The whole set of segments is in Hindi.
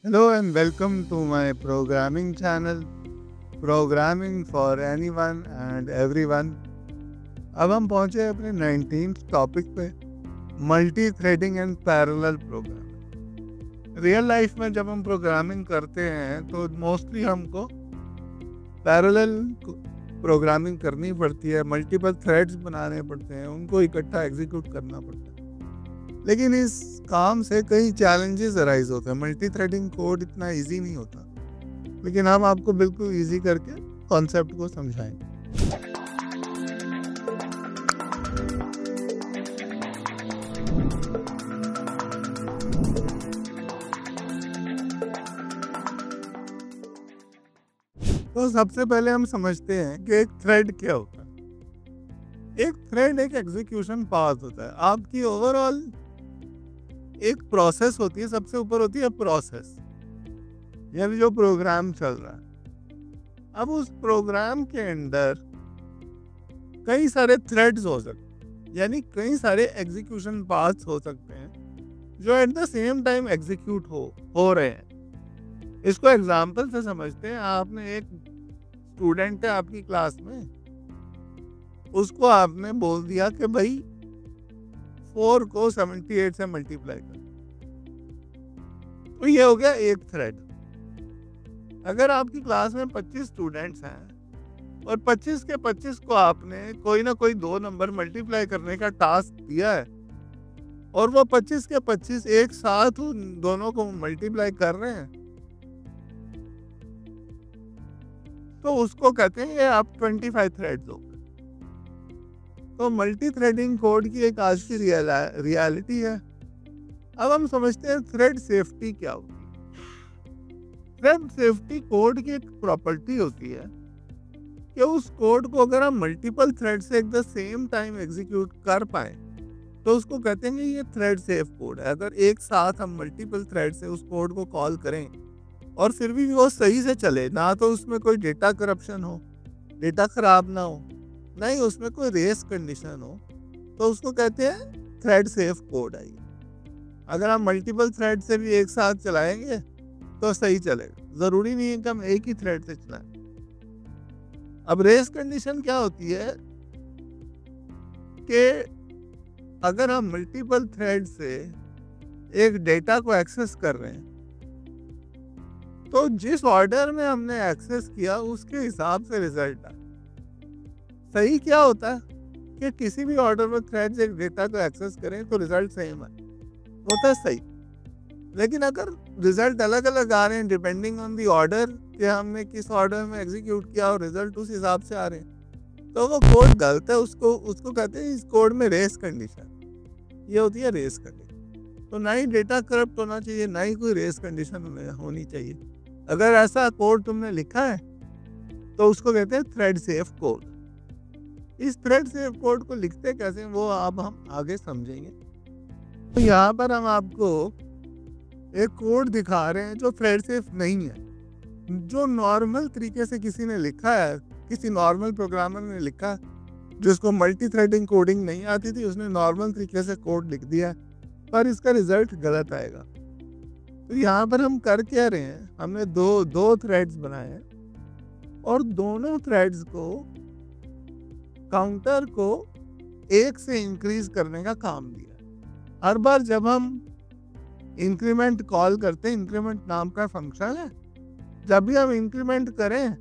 Hello and welcome to my programming channel, Programming for Anyone and Everyone। अब हम पहुंचे अपने 19th टॉपिक पे, multi threading and parallel programming. Real life में जब हम प्रोग्रामिंग करते हैं तो मोस्टली हमको पैरेलल प्रोग्रामिंग करनी पड़ती है, मल्टीपल थ्रेड्स बनाने पड़ते हैं, उनको इकट्ठा एग्जीक्यूट करना पड़ता है। लेकिन इस काम से कई चैलेंजेस अराइज होते हैं। मल्टी थ्रेडिंग कोड इतना इजी नहीं होता, लेकिन हम आपको बिल्कुल इजी करके कॉन्सेप्ट को समझाएंगे। तो सबसे पहले हम समझते हैं कि एक थ्रेड क्या होता है। एक थ्रेड एक एग्जीक्यूशन पाथ होता है। आपकी ओवरऑल एक प्रोसेस होती है, सबसे ऊपर होती है प्रोसेस, यानी जो प्रोग्राम चल रहा है। अब उस प्रोग्राम के अंदर कई सारे थ्रेड्स हो सकते हैं, यानी कई सारे एग्जीक्यूशन पाथ्स हो सकते हैं जो at the same time execute हो रहे हैं। इसको एग्जांपल से समझते हैं। आपने एक स्टूडेंट है आपकी क्लास में, उसको आपने बोल दिया कि भाई 4 को 78 से मल्टीप्लाई कर, तो ये हो गया एक थ्रेड। अगर आपकी क्लास में 25 स्टूडेंट्स हैं और 25 के 25 को आपने कोई ना कोई 2 नंबर मल्टीप्लाई करने का टास्क दिया है और वो 25 के 25 एक साथ उन दोनों को मल्टीप्लाई कर रहे हैं, तो उसको कहते हैं ये आप 25 थ्रेड्स हो गए। तो मल्टी थ्रेडिंग कोड की एक आज की रियलिटी है। अब हम समझते हैं थ्रेड सेफ्टी क्या होती है। थ्रेड सेफ्टी कोड की एक प्रॉपर्टी होती है कि उस कोड को अगर हम मल्टीपल थ्रेड से एक द सेम टाइम एग्जीक्यूट कर पाए तो उसको कहते हैं कि ये थ्रेड सेफ कोड है। अगर एक साथ हम मल्टीपल थ्रेड से उस कोड को कॉल करें और फिर भी वो सही से चले, ना तो उसमें कोई डेटा करप्शन हो, डेटा खराब ना हो, ना ही उसमें कोई रेस कंडीशन हो, तो उसको कहते हैं थ्रेड सेफ कोड है। अगर हम मल्टीपल थ्रेड से भी एक साथ चलाएंगे तो सही चलेगा, जरूरी नहीं है कि हम एक ही थ्रेड से चलाएं। अब रेस कंडीशन क्या होती है कि अगर हम मल्टीपल थ्रेड से एक डेटा को एक्सेस कर रहे हैं तो जिस ऑर्डर में हमने एक्सेस किया उसके हिसाब से रिजल्ट आए। सही क्या होता है कि किसी भी ऑर्डर में थ्रेड एक डेटा को एक्सेस करें तो रिजल्ट सेम है, होता है सही। लेकिन अगर रिजल्ट अलग अलग आ रहे हैं डिपेंडिंग ऑन दी ऑर्डर कि हमने किस ऑर्डर में एग्जीक्यूट किया और रिजल्ट उस हिसाब से आ रहे हैं, तो वो कोड गलत है। उसको कहते हैं इस कोड में रेस कंडीशन, ये होती है रेस कंडीशन। तो ना ही डेटा करप्ट होना चाहिए, ना ही कोई रेस कंडीशन होनी चाहिए। अगर ऐसा कोड तुमने लिखा है तो उसको कहते हैं थ्रेड सेफ कोड। इस थ्रेड सेफ कोड को लिखते कैसे हैं वो अब हम आगे समझेंगे। तो यहाँ पर हम आपको एक कोड दिखा रहे हैं जो थ्रेड सेफ नहीं है, जो नॉर्मल तरीके से किसी ने लिखा है, किसी नॉर्मल प्रोग्रामर ने लिखा है, जिसको मल्टी थ्रेडिंग कोडिंग नहीं आती थी, उसने नॉर्मल तरीके से कोड लिख दिया, पर इसका रिजल्ट गलत आएगा। तो यहाँ पर हम कर क्या रहे हैं, हमने दो थ्रेड्स बनाए हैं और दोनों थ्रेड्स को काउंटर को 1 से इंक्रीज करने का काम दिया। हर बार जब हम इंक्रीमेंट कॉल करते हैं, इंक्रीमेंट नाम का फंक्शन है, जब भी हम इंक्रीमेंट करें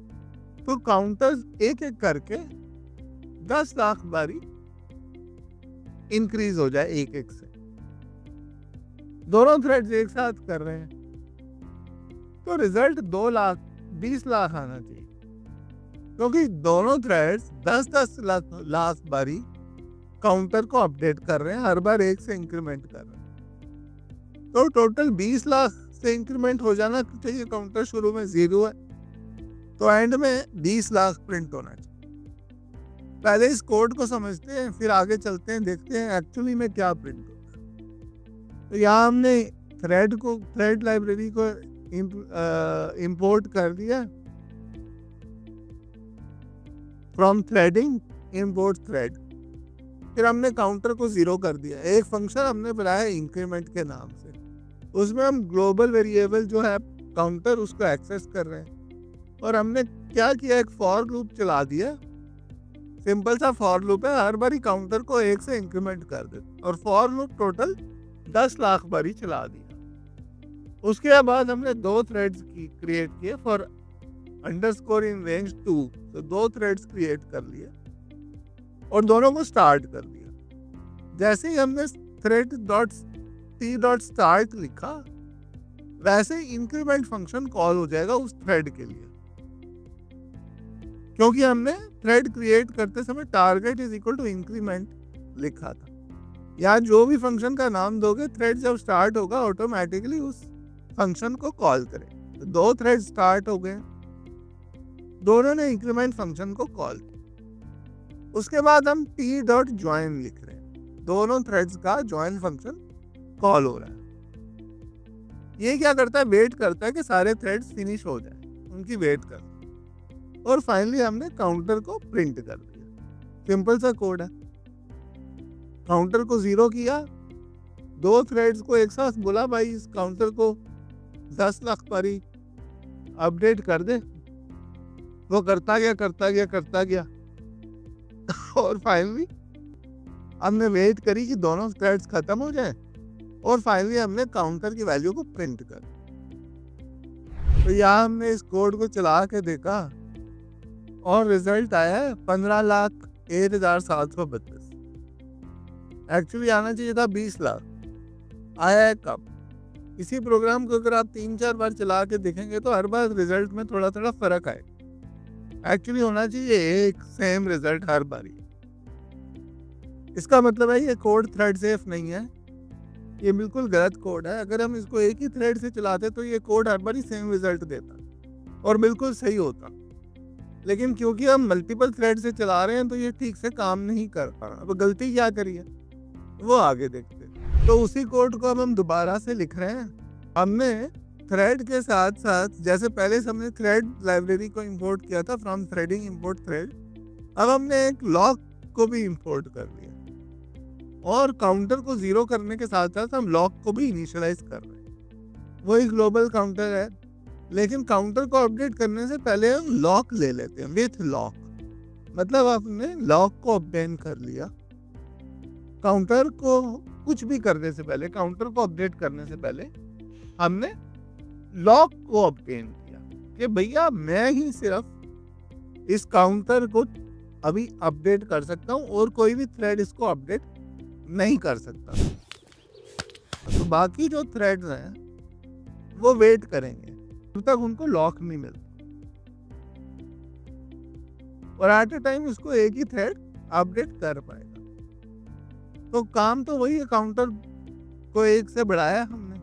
तो काउंटर्स एक एक करके 10 लाख बारी इंक्रीज हो जाए एक एक से। दोनों थ्रेड्स एक साथ कर रहे हैं तो रिजल्ट 2 लाख 20 लाख आना चाहिए, क्योंकि दोनों थ्रेड्स 10-10 लाख बारी काउंटर को अपडेट कर रहे हैं, हर बार 1 से इंक्रीमेंट कर रहे हैं। तो टोटल 20 लाख से इंक्रीमेंट हो जाना चाहिए। काउंटर शुरू में 0 है तो एंड में 20 लाख प्रिंट होना चाहिए। पहले इस कोड को समझते हैं, फिर आगे चलते हैं, देखते हैं एक्चुअली में क्या प्रिंट होता है। तो यहाँ हमने थ्रेड लाइब्रेरी को इंपोर्ट कर दिया, फ्रॉम थ्रेडिंग इंपोर्ट थ्रेड। फिर हमने काउंटर को 0 कर दिया। एक फंक्शन हमने बनाया इंक्रीमेंट के नाम से, उसमें हम ग्लोबल वेरिएबल जो है काउंटर उसको एक्सेस कर रहे हैं। और हमने क्या किया, एक फॉर लूप चला दिया। सिंपल सा फॉर लूप है, हर बारी काउंटर को 1 से इंक्रीमेंट कर देते और फॉर लूप टोटल 10 लाख बारी चला दिया। उसके बाद हमने 2 थ्रेड्स क्रिएट किए फॉर अंडरस्कोर इन रेंज 2। तो 2 थ्रेड्स क्रिएट कर लिए और दोनों को स्टार्ट कर दिया। जैसे ही हमने thread dot T dot start लिखा, वैसे इंक्रीमेंट फंक्शन कॉल हो जाएगा उस थ्रेड के लिए, क्योंकि हमने थ्रेड क्रिएट करते समय target is equal to increment लिखा था। या जो भी फंक्शन का नाम दोगे, थ्रेड जब स्टार्ट होगा ऑटोमेटिकली उस फंक्शन को कॉल करें। तो 2 थ्रेड स्टार्ट हो गए, दोनों ने इंक्रीमेंट फंक्शन को कॉल किया। उसके बाद हम टी डॉट ज्वाइन लिख रहे हैं, दोनों थ्रेड्स का ज्वाइन फंक्शन कॉल हो रहा है। ये क्या करता है, वेट करता है कि सारे थ्रेड्स फिनिश हो जाए, उनकी वेट करता है। और फाइनली हमने काउंटर को प्रिंट कर दिया। सिंपल सा कोड है। काउंटर को 0 किया, 2 थ्रेड्स को एक साथ बोला भाई इस काउंटर को 10 लाख बारी अपडेट कर दे। वो करता गया और फाइनली हमने वेट करी कि दोनों थ्रेड्स खत्म हो जाए और फाइनली हमने काउंटर की वैल्यू को प्रिंट कर। तो यहाँ हमने इस कोड को चला के देखा और रिजल्ट आया है 15,08,732। एक्चुअली आना चाहिए था 20 लाख। आया है कब? इसी प्रोग्राम को अगर आप 3-4 बार चला के देखेंगे तो हर बार रिजल्ट में थोड़ा थोड़ा फर्क आए। एक्चुअली होना चाहिए एक सेम रिजल्ट हर बारी। इसका मतलब है ये कोड थ्रेड सेफ नहीं है, ये बिल्कुल गलत कोड है। अगर हम इसको एक ही थ्रेड से चलाते तो ये कोड हर बारी सेम रिजल्ट देता और बिल्कुल सही होता। लेकिन क्योंकि हम मल्टीपल थ्रेड से चला रहे हैं तो ये ठीक से काम नहीं कर पा रहा। अब गलती क्या करी है वो आगे देखते हैं। तो उसी कोड को अब हम दोबारा से लिख रहे हैं। हमने थ्रेड के साथ साथ, जैसे पहले हमने थ्रेड लाइब्रेरी को इंपोर्ट किया था फ्रॉम थ्रेडिंग इंपोर्ट थ्रेड, अब हमने एक लॉक को भी इंपोर्ट कर लिया और काउंटर को 0 करने के साथ साथ हम लॉक को भी इनिशियलाइज कर रहे हैं। वही ग्लोबल काउंटर है, लेकिन काउंटर को अपडेट करने से पहले हम लॉक ले लेते हैं विथ लॉक। मतलब आपने लॉक को ऑब्टेन कर लिया। काउंटर को कुछ भी करने से पहले, काउंटर को अपडेट करने से पहले हमने लॉक को ऑब्टेन किया कि भैया मैं ही सिर्फ इस काउंटर को अभी अपडेट कर सकता हूँ और कोई भी थ्रेड इसको अपडेट नहीं कर सकता। तो बाकी जो थ्रेड्स हैं वो वेट करेंगे जब तक उनको लॉक नहीं मिलता और एट ए टाइम इसको एक ही थ्रेड अपडेट कर पाएगा। तो काम तो वही है, काउंटर को 1 से बढ़ाया हमने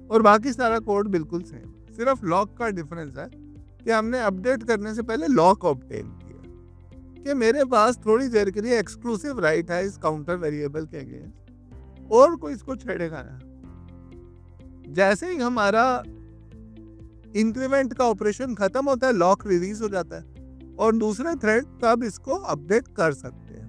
और बाकी सारा कोड बिल्कुल सेम। सिर्फ लॉक का डिफरेंस है कि हमने अपडेट करने से पहले लॉक ऑब्टेन किया कि मेरे पास थोड़ी देर के लिए एक्सक्लूसिव राइट है इस काउंटर वेरिएबल के अगेंस्ट और कोई इसको छेड़ेगा ना। जैसे ही हमारा इंक्रीमेंट का ऑपरेशन खत्म होता है, लॉक रिलीज हो जाता है और दूसरे थ्रेड तब इसको अपडेट कर सकते हैं।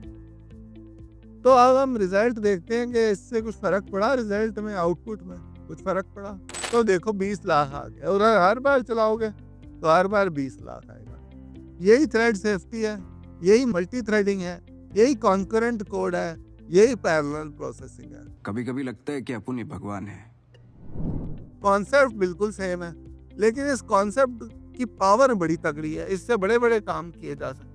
तो अब हम रिजल्ट देखते हैं कि इससे कुछ फर्क पड़ा रिजल्ट में, आउटपुट में कुछ फर्क पड़ा। तो देखो 20 लाख आ गया और हर बार चलाओगे तो हर बार 20 लाख आएगा। यही थ्रेड सेफ्टी है, यही मल्टी थ्रेडिंग है, यही कॉन्करेंट कोड है, यही पैरेलल प्रोसेसिंग है। कभी कभी लगता है कि अपन ही भगवान है। कॉन्सेप्ट बिल्कुल सेम है, लेकिन इस कॉन्सेप्ट की पावर बड़ी तगड़ी है। इससे बड़े बड़े काम किए जा सकते हैं।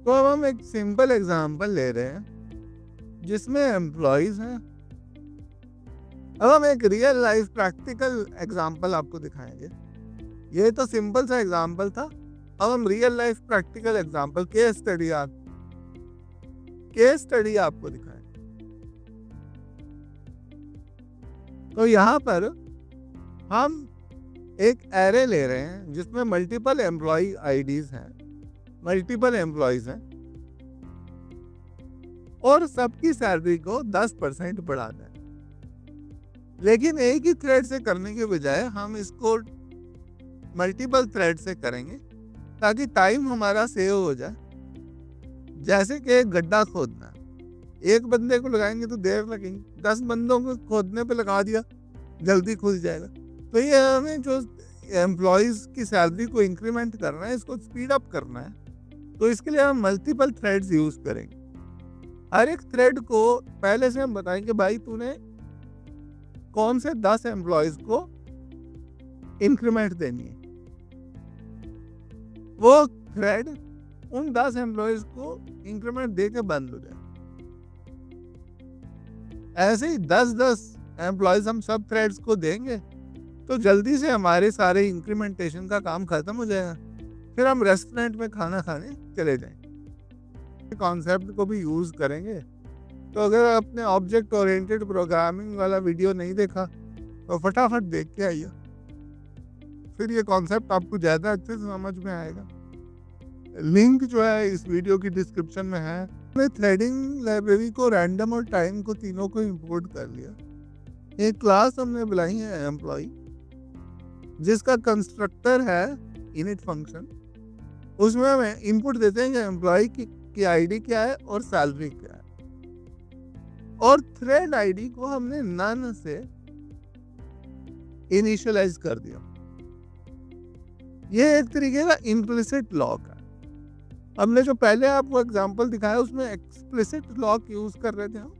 तो अब हम एक सिंपल एग्जांपल ले रहे हैं जिसमें एम्प्लॉइज हैं। अब हम एक रियल लाइफ प्रैक्टिकल एग्जांपल आपको दिखाएंगे। ये तो सिंपल सा एग्जांपल था, अब हम real life practical example case study आपको दिखाएंगे। तो यहाँ पर हम एक एरे ले रहे हैं जिसमें मल्टीपल एम्प्लॉय आईडीज हैं, मल्टीपल एम्प्लॉइज हैं और सबकी सैलरी को 10% बढ़ाना है। लेकिन एक ही थ्रेड से करने के बजाय हम इसको मल्टीपल थ्रेड से करेंगे ताकि टाइम हमारा सेव हो जाए। जैसे कि एक गड्ढा खोदना है, एक बंदे को लगाएंगे तो देर लगेगी, 10 बंदों को खोदने पे लगा दिया जल्दी खुद जाएगा। तो ये हमें जो एम्प्लॉयज की सैलरी को इंक्रीमेंट करना है, इसको स्पीड अप करना है, तो इसके लिए हम मल्टीपल थ्रेड्स यूज करेंगे। हर एक थ्रेड को पहले से हम बताएंगे भाई तूने कौन से 10 एम्प्लॉयज को इंक्रीमेंट देनी है। वो थ्रेड उन 10 एम्प्लॉयज को इंक्रीमेंट दे के बंद हो जाए। ऐसे ही 10-10 एम्प्लॉयज हम सब थ्रेड्स को देंगे तो जल्दी से हमारे सारे इंक्रीमेंटेशन का काम खत्म हो जाएगा, फिर हम रेस्टोरेंट में खाना खाने चले जाएंगे। कॉन्सेप्ट को भी यूज करेंगे। तो अगर आपने ऑब्जेक्ट ओरिएंटेड प्रोग्रामिंग वाला वीडियो नहीं देखा तो फटाफट देख के आइए, फिर ये कॉन्सेप्ट आपको ज़्यादा अच्छे से समझ में आएगा। लिंक जो है इस वीडियो की डिस्क्रिप्शन में है। हमने थ्रेडिंग लाइब्रेरी को, रैंडम और टाइम को, तीनों को इंपोर्ट कर लिया। एक क्लास हमने बुलाई है एम्प्लॉय, जिसका कंस्ट्रक्टर है इनिट फंक्शन। उसमें हम इनपुट देते हैं कि एम्प्लॉय की आईडी क्या है और सैलरी क्या है, और थ्रेड आईडी को हमने नन से इनिशियलाइज कर दिया। ये एक तरीके का इम्प्लिसिट लॉक है। हमने जो पहले आपको एग्जांपल दिखाया उसमें एक्सप्लिसिट लॉक यूज कर रहे थे हम,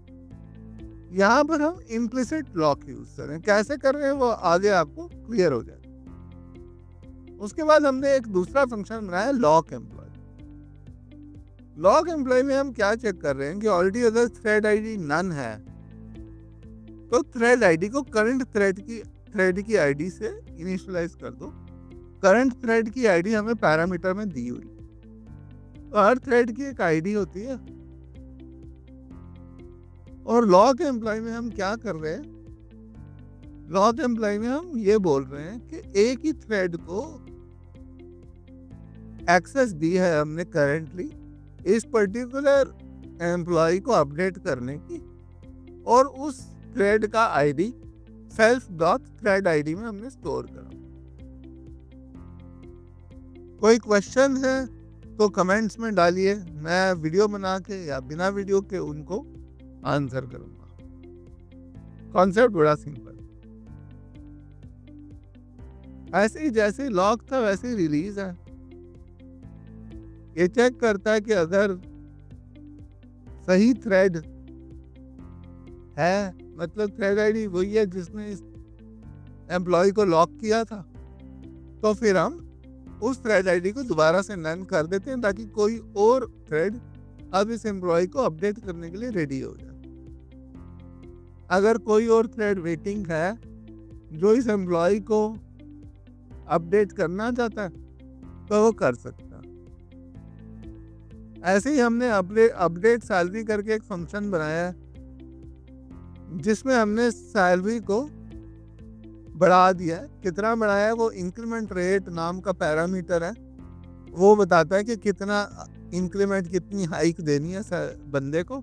यहाँ पर हम इम्प्लिसिट लॉक यूज कर रहे हैं। कैसे कर रहे हैं वो आगे आपको क्लियर हो जाएगा। उसके बाद हमने एक दूसरा फंक्शन बनाया लॉक एम्प्लॉय। लॉक एम्प्लॉय में हम क्या चेक कर रहे हैं कि ऑलरेडी अगर थ्रेड आईडी नन है तो थ्रेड आईडी को करंट थ्रेड की आईडी से इनिशियलाइज कर दो। करंट थ्रेड की आईडी हमें पैरामीटर में दी हुई, तो हर थ्रेड की एक आईडी होती है। और लॉक एम्प्लॉय में हम क्या कर रहे हैं, लॉक एम्प्लॉय में हम ये बोल रहे हैं कि एक ही थ्रेड को एक्सेस दी है हमने करंटली इस पर्टिकुलर एम्प्लॉय को अपडेट करने की, और उस थ्रेड का ID self dot thread ID में हमने स्टोर करा। कोई क्वेश्चन है तो कमेंट्स में डालिए, मैं वीडियो बना के या बिना वीडियो के उनको आंसर करूंगा। कॉन्सेप्ट बड़ा सिंपल। ऐसे ही जैसे लॉक था वैसे ही रिलीज है। ये चेक करता है कि अगर सही थ्रेड है, मतलब थ्रेड आईडी वही है जिसने इस एम्प्लॉय को लॉक किया था, तो फिर हम उस थ्रेड आईडी को दोबारा से नन कर देते हैं ताकि कोई और थ्रेड अब इस एम्प्लॉय को अपडेट करने के लिए रेडी हो जाए। अगर कोई और थ्रेड वेटिंग है जो इस एम्प्लॉय को अपडेट करना चाहता है तो वो कर सकता है। ऐसे ही हमने अपडेट सैलरी करके एक फंक्शन बनाया है जिसमें हमने सैलरी को बढ़ा दिया है। कितना बढ़ाया है, वो इंक्रीमेंट रेट नाम का पैरामीटर है, वो बताता है कि कितना इंक्रीमेंट, कितनी हाइक देनी है बंदे को।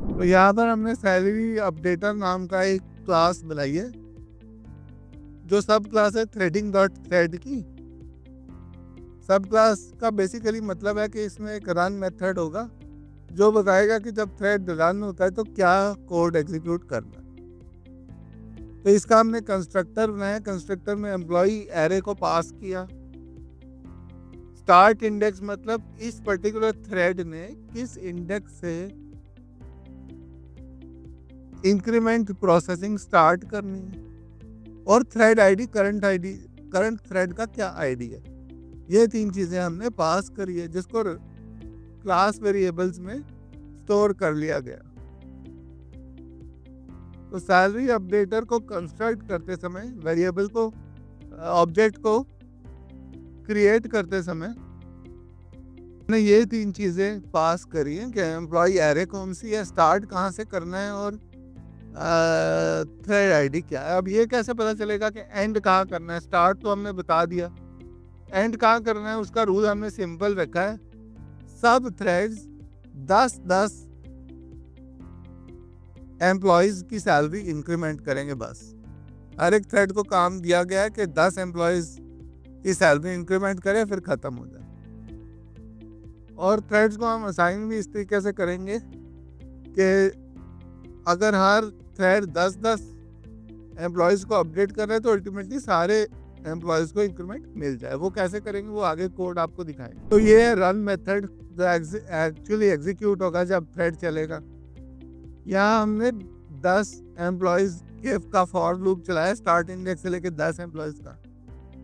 तो यहाँ पर हमने सैलरी अपडेटर नाम का एक क्लास बनाई है जो सब क्लास है थ्रेडिंग डॉट थ्रेड की। सब क्लास का बेसिकली मतलब है कि इसमें एक रन मेथड होगा जो बताएगा कि जब थ्रेड रन होता है तो क्या कोड एग्जीक्यूट करना है। तो इसका हमने कंस्ट्रक्टर बनाया। कंस्ट्रक्टर में एम्प्लॉय एरे को पास किया। स्टार्ट इंडेक्स मतलब इस पर्टिकुलर थ्रेड ने किस इंडेक्स से इंक्रीमेंट प्रोसेसिंग स्टार्ट करनी है, और थ्रेड आईडी, करंट थ्रेड का क्या आईडी है। ये तीन चीजें हमने पास करी है जिसको क्लास वेरिएबल्स में स्टोर कर लिया गया। तो सैलरी अपडेटर को कंस्ट्रक्ट करते समय, वेरिएबल को, ऑब्जेक्ट को क्रिएट करते समय हमने ये तीन चीजें पास करी हैं कि एम्प्लॉय एरे कौन सी है, स्टार्ट कहाँ से करना है, और थ्रेड आईडी क्या है। अब ये कैसे पता चलेगा कि एंड कहाँ करना है। स्टार्ट तो हमने बता दिया, एंड कहाँ करना है उसका रूल हमने सिंपल रखा है। सब थ्रेड्स 10-10 एम्प्लॉयज़ की सैलरी इंक्रीमेंट करेंगे बस। हर एक थ्रेड को काम दिया गया है कि 10 एम्प्लॉयज़ की सैलरी इंक्रीमेंट करें, फिर ख़त्म हो जाए। और थ्रेड्स को हम असाइन भी इस तरीके से करेंगे कि अगर हर थ्रेड 10-10 एम्प्लॉयज़ को अपडेट कर रहे हैं तो अल्टीमेटली सारे एम्प्लॉयज़ को इंक्रीमेंट मिल जाए। वो कैसे करेंगे वो आगे कोड आपको दिखाएंगे। तो ये है रन मेथड जो एक्चुअली एग्जीक्यूट होगा जब थ्रेड चलेगा। यहाँ हमने 10 एम्प्लॉयज़ का फॉर लूप चलाया, स्टार्ट इंडेक्स से लेके 10 एम्प्लॉयज़ का।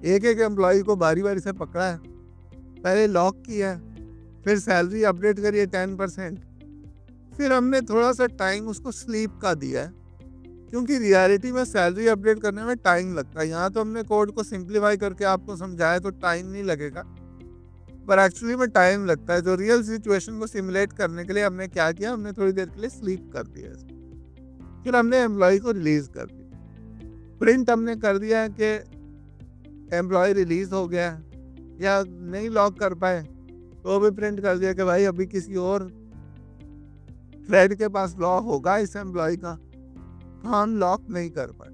एक एक एम्प्लॉय को बारी बारी से पकड़ा है, पहले लॉक किया, फिर सैलरी अपडेट करिए 10%, फिर हमने थोड़ा सा टाइम उसको स्लीप का दिया है, क्योंकि रियलिटी में सैलरी अपडेट करने में टाइम लगता है। यहाँ तो हमने कोड को सिंप्लीफाई करके आपको समझाया तो टाइम नहीं लगेगा, पर एक्चुअली में टाइम लगता है। जो रियल सिचुएशन को सिमुलेट करने के लिए हमने क्या किया, हमने थोड़ी देर के लिए स्लीप कर दिया, फिर हमने एम्प्लॉय को रिलीज कर दिया। प्रिंट हमने कर दिया है कि एम्प्लॉय रिलीज हो गया, या नहीं लॉक कर पाए तो भी प्रिंट कर दिया कि भाई अभी किसी और थ्रेड के पास लॉक होगा इस एम्प्लॉय का, हम लॉक नहीं कर पाए।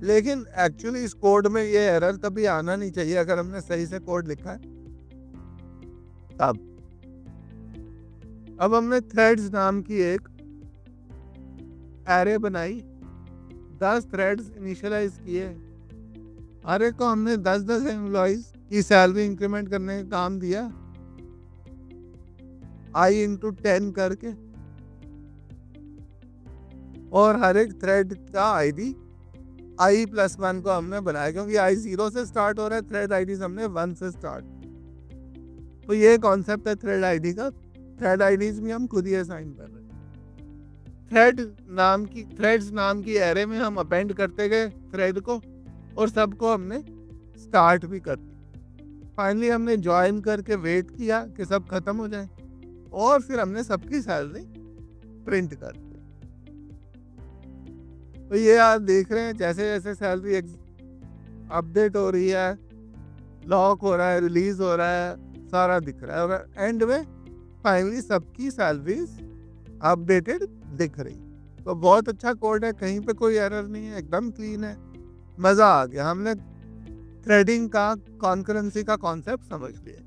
लेकिन एक्चुअली इस कोड में ये एरर कभी आना नहीं चाहिए अगर हमने सही से कोड लिखा है तब। अब हमने थ्रेड्स नाम की एक एरे बनाई, 10 थ्रेड्स इनिशियलाइज किए, हर एक को हमने 10-10 एम्प्लॉइज की सैलरी इंक्रीमेंट करने का काम दिया, i/10 करके, और हर एक थ्रेड का आईडी i+1 को हमने बनाया, क्योंकि i 0 से स्टार्ट हो रहा है, थ्रेड आईडी हमने 1 से स्टार्ट। तो ये कॉन्सेप्ट है थ्रेड आईडी का। थ्रेड आईडीज भी हम खुद ही असाइन कर रहे हैं। थ्रेड्स नाम की एरे में हम अपेंड करते गए थ्रेड को, और सबको हमने स्टार्ट भी कर दिया। फाइनली हमने ज्वाइन करके वेट किया कि सब खत्म हो जाए, और फिर हमने सबकी सैलरी प्रिंट कर दी। तो ये आप देख रहे हैं जैसे जैसे सैलरी अपडेट हो रही है, लॉक हो रहा है, रिलीज हो रहा है, सारा दिख रहा है, और एंड में फाइनली सबकी सैलरीज अपडेटेड दिख रही। तो बहुत अच्छा कोड है, कहीं पे कोई एरर नहीं है, एकदम क्लीन है, मज़ा आ गया। हमने थ्रेडिंग का, कॉन्करेंसी का कॉन्सेप्ट समझ लिया।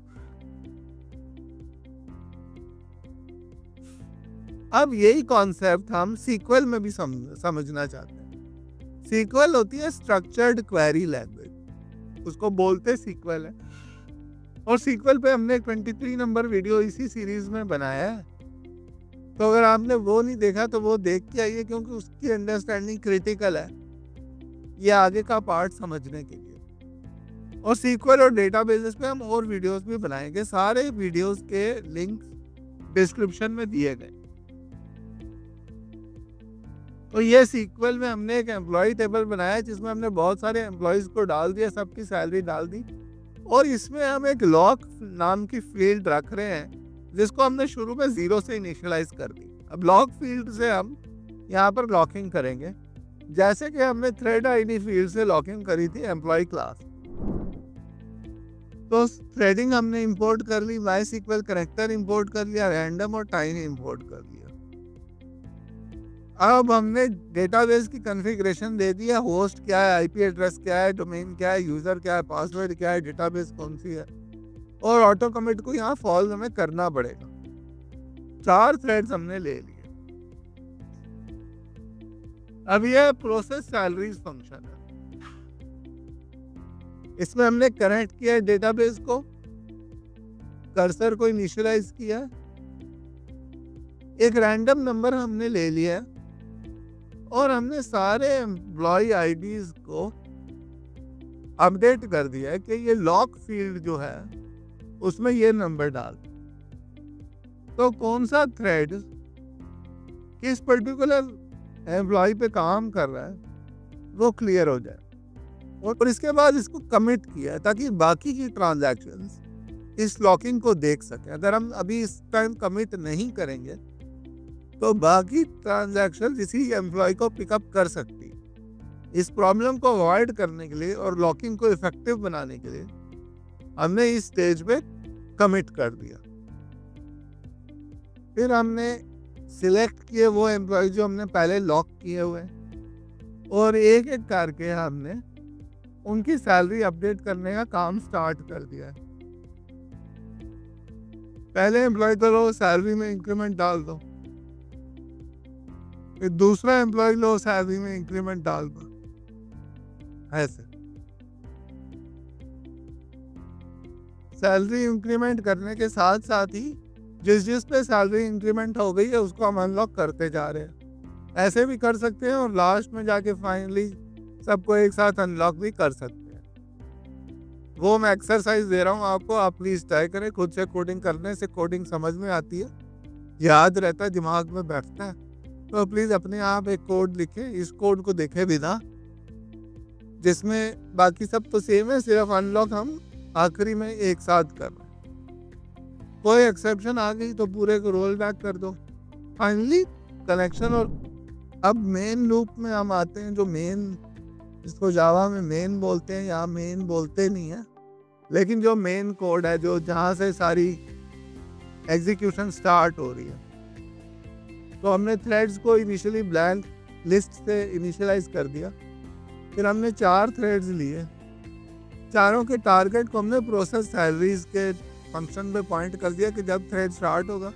अब यही कॉन्सेप्ट हम सीक्वल में भी समझना चाहते हैं। सीक्वल होती है स्ट्रक्चर्ड क्वेरी लैंग्वेज, उसको बोलते सीक्वल है। और सीक्वल पे हमने 23 नंबर वीडियो इसी सीरीज में बनाया है, तो अगर आपने वो नहीं देखा तो वो देख के आइए, क्योंकि उसकी अंडरस्टैंडिंग क्रिटिकल है ये आगे का पार्ट समझने के लिए। और सीक्वल और डेटाबेसेस पे हम और वीडियोस भी बनाएंगे, सारे वीडियोस के लिंक डिस्क्रिप्शन में दिए गए। तो ये सीक्वल में हमने एक एम्प्लॉय टेबल बनाया जिसमें हमने बहुत सारे एम्प्लॉयज को डाल दिया, सबकी सैलरी डाल दी, और इसमें हम एक लॉक नाम की फील्ड रख रहे हैं जिसको हमने शुरू में 0 से इनिशियलाइज कर दी। अब लॉक फील्ड से हम यहाँ पर लॉकिंग करेंगे, जैसे कि हमने थ्रेड आईडी फील्ड से लॉकिंग करी थी एम्प्लॉय क्लास। तो थ्रेडिंग हमने इंपोर्ट कर ली, मायसीक्वल कनेक्टर इंपोर्ट कर लिया, रैंडम और टाइनी इंपोर्ट कर लिया। अब हमने डेटाबेस की कॉन्फ़िगरेशन दे दिया, होस्ट क्या है, आईपी एड्रेस क्या है, डोमेन क्या है, यूज़र क्या है, पासवर्ड क्या है, डेटाबेस कौन सी है, और ऑटो कमिट को यहाँ फॉल्स हमें करना पड़ेगा। 4 थ्रेड्स हमने ले लिए। अब यह प्रोसेस सैलरीज फंक्शन है, इसमें हमने कनेक्ट किया डेटाबेस को, कर्सर को इनिशियलाइज किया, एक रैंडम नंबर हमने ले लिया, और हमने सारे एम्प्लॉय आईडीज को अपडेट कर दिया है कि ये लॉक फील्ड जो है उसमें ये नंबर डाल। तो कौन सा थ्रेड किस पर्टिकुलर एम्प्लॉय पे काम कर रहा है वो क्लियर हो जाए, और इसके बाद इसको कमिट किया ताकि बाकी की ट्रांजैक्शंस इस लॉकिंग को देख सके। अगर हम अभी इस टाइम कमिट नहीं करेंगे तो बाकी ट्रांजैक्शन इसी एम्प्लॉय को पिकअप कर सकती। इस प्रॉब्लम को अवॉइड करने के लिए और लॉकिंग को इफेक्टिव बनाने के लिए हमने इस स्टेज पे कमिट कर दिया। फिर हमने सिलेक्ट किए वो एम्प्लॉय जो हमने पहले लॉक किए हुए हैं, और एक एक करके हमने उनकी सैलरी अपडेट करने का काम स्टार्ट कर दिया है। पहले एम्प्लॉय को लो, सैलरी में इंक्रीमेंट डाल दो, फिर दूसरा एम्प्लॉय लो, सैलरी में इंक्रीमेंट डाल दो, ऐसे सैलरी इंक्रीमेंट करने के साथ साथ ही जिस पे सैलरी इंक्रीमेंट हो गई है उसको हम अनलॉक करते जा रहे हैं। ऐसे भी कर सकते हैं और लास्ट में जाके फाइनली सबको एक साथ अनलॉक भी कर सकते हैं। वो मैं एक्सरसाइज दे रहा हूँ आपको, आप प्लीज ट्राई करें। खुद से कोडिंग करने से कोडिंग समझ में आती है, याद रहता है, दिमाग में बैठता है। तो प्लीज अपने आप एक कोड लिखे, इस कोड को देखे बिना, जिसमें बाकी सब तो सेम है, सिर्फ अनलॉक हम आखिरी में एक साथ कर रहे हैं। कोई एक्सेप्शन आ गई तो पूरे को रोल बैक कर दो, फाइनली कनेक्शन। और अब मेन लूप में हम आते हैं, जो मेन, इसको जावा में मेन बोलते हैं, यहाँ मेन बोलते नहीं है, लेकिन जो मेन कोड है, जो जहाँ से सारी एग्जीक्यूशन स्टार्ट हो रही है। तो हमने थ्रेड्स को इनिशियली ब्लैंक लिस्ट से इनिशियलाइज कर दिया, फिर हमने 4 थ्रेड्स लिए, चारों के टारगेट को हमने प्रोसेस सैलरीज के फंक्शन पे पॉइंट कर दिया कि जब थ्रेड स्टार्ट होगा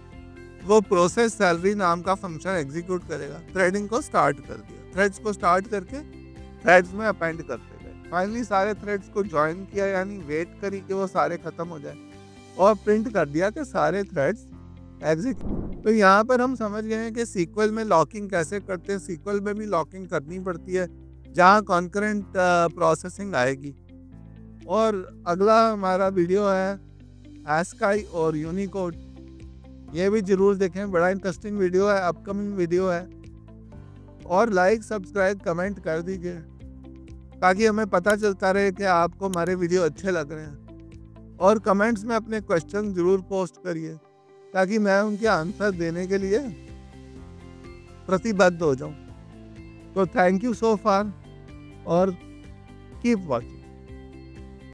वो प्रोसेस सैलरी नाम का फंक्शन एग्जीक्यूट करेगा। थ्रेडिंग को स्टार्ट कर दिया, थ्रेड्स को स्टार्ट करके थ्रेड्स में अपेंड करते गए। फाइनली सारे थ्रेड्स को ज्वाइन किया, यानी वेट करी कि वो सारे खत्म हो जाए, और प्रिंट कर दिया कि सारे थ्रेड्स एग्जीक्यूट। तो यहाँ पर हम समझ गए हैं कि सीक्वल में लॉकिंग कैसे करते हैं। सीक्वल में भी लॉकिंग करनी पड़ती है जहाँ कॉन्करेंट प्रोसेसिंग आएगी। और अगला हमारा वीडियो है ASCII और यूनिकोड, ये भी जरूर देखें, बड़ा इंटरेस्टिंग वीडियो है, अपकमिंग वीडियो है। और लाइक, सब्सक्राइब, कमेंट कर दीजिए ताकि हमें पता चलता रहे कि आपको हमारे वीडियो अच्छे लग रहे हैं। और कमेंट्स में अपने क्वेश्चन जरूर पोस्ट करिए ताकि मैं उनके आंसर देने के लिए प्रतिबद्ध हो जाऊं। तो थैंक यू सो फार और कीप वॉचिंग।